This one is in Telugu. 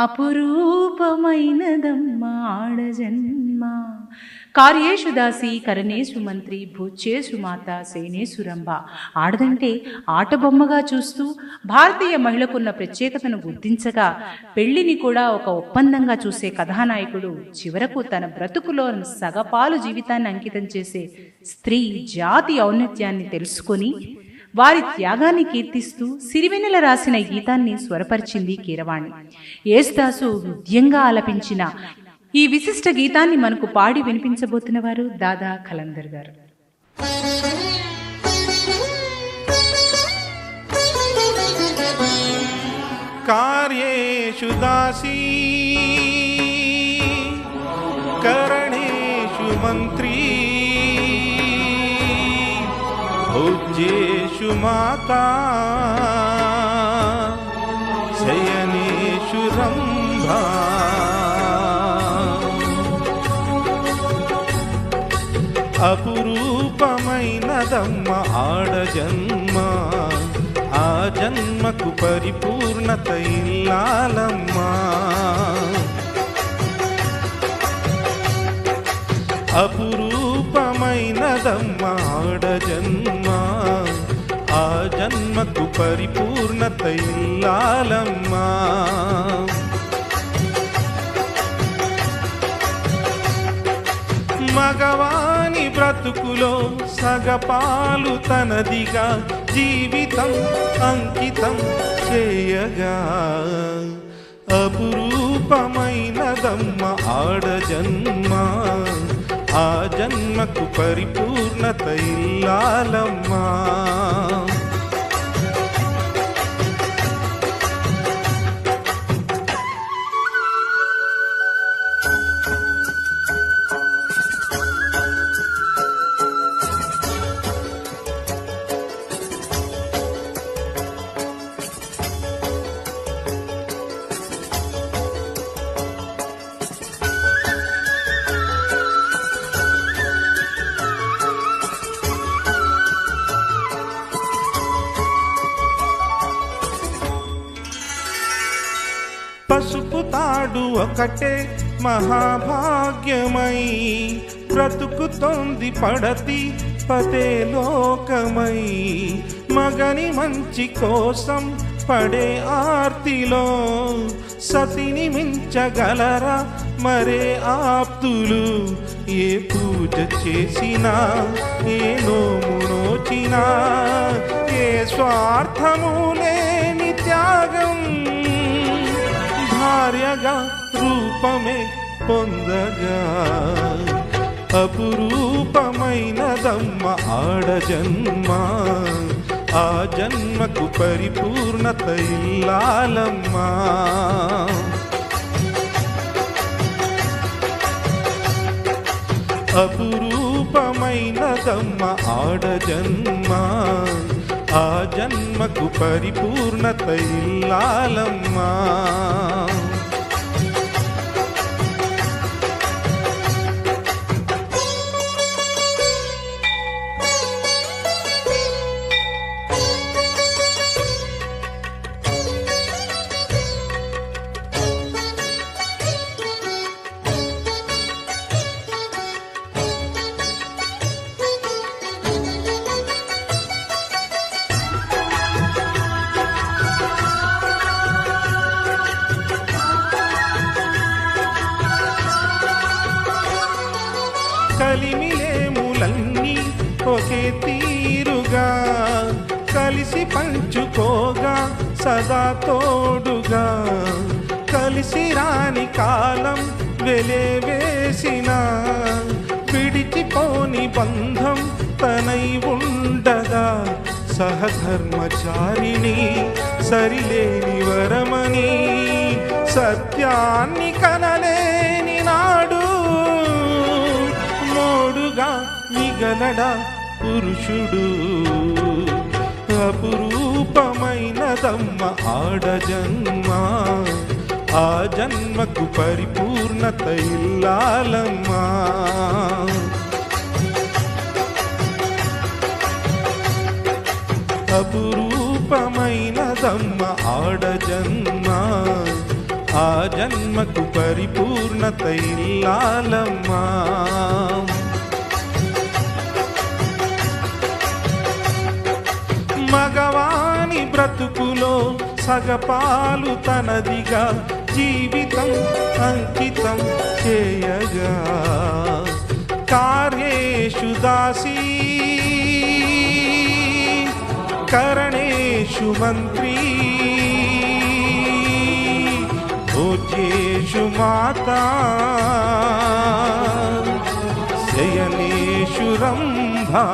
అపురూపమైనదమ్మ ఆడజన్మ. కార్యేషు దాసి కరణేషు మంత్రి భూచేషు మాత సేనేషు రంభ. ఆడదంటే ఆటబొమ్మగా చూస్తూ భారతీయ మహిళకున్న ప్రత్యేకతను గుర్తించగా పెళ్లిని కూడా ఒక ఒప్పందంగా చూసే కథానాయకుడు చివరకు తన బ్రతుకులో సగపాలు జీవితాన్ని అంకితం చేసే స్త్రీ జాతి ఔన్నత్యాన్ని తెలుసుకొని వారి త్యాగాన్ని కీర్తిస్తూ సిరివెన్నెల రాసిన గీతాన్ని స్వరపరిచింది కీరవాణి. యేసుదాసు హృద్యంగా ఆలపించిన ఈ విశిష్ట గీతాన్ని మనకు పాడి వినిపించబోతున్న వారు దాదా ఖలందర్ గారు. కార్యేషు దాసీ కరణేషు మంత్రీ భోజ్యేషు మాతా శయనేషు రంభా. అపురూపమైనదమ్మ ఆడజన్మ, ఆ జన్మకు పరిపూర్ణత ఇల్లాలమ్మా. అపురూపమైనదమ్మ ఆడజన్మ, ఆ జన్మకు పరిపూర్ణత ఇల్లాలమ్మా. మగవాని బ్రతుకులో సగపాలు తనదిగా జీవితం అంకితం చేయగా అపురూపమైనదమ్మ ఆడజన్మ, ఆ జన్మకు పరిపూర్ణత ఇల్లాలమ్మా. పసుపు తాడు ఒకటే మహాభాగ్యమై బ్రతుకుతోంది పడతి పదే లోకమై. మగని మంచి కోసం పడే ఆర్తిలో సతిని మించగలరా మరే ఆప్తులు. ఏ పూజ చేసినా ఏ నోము నోచినా ఏ స్వార్థము లేని త్యాగం భార్యగా రూపమే పొందగా. అపురూపమైనదమ్మ ఆడజన్మ, ఆ జన్మకు పరిపూర్ణత ఇల్లాలమ్మా. అపురూపమైనదమ్మ ఆడజన్మ, ఆ జన్మకు పరిపూర్ణత ఇల్లాలమ్మా. కలిమిలేములన్నీ ఒకే తీరుగా కలిసి పంచుకోగా సదా తోడుగా. కలిసి రాని కాలం వెలేవేసిన విడిచిపోని బంధం తనై ఉండగా. సహధర్మచారిణి సరిలేని వరమని సత్యాన్ని కనలేని నాడు మోడుగా మిగలడా పురుషుడు. అపురూపమైనదమ్మ ఆడజన్మ, ఆ జన్మకు పరిపూర్ణత ఇల్లాలమ్మా. అపురూపమైనదమ్మ ఆడజన్మ, ఆ జన్మకు పరిపూర్ణత ఇల్లాలమ్మా. మగవాని బ్రతుకులో సగపాలు తనదిగా జీవితం అంకితం చేయగా కార్యేషు దాసీ కరణేషు మంత్రీ భోజ్యేషు మాతా శయనేషు రంభా.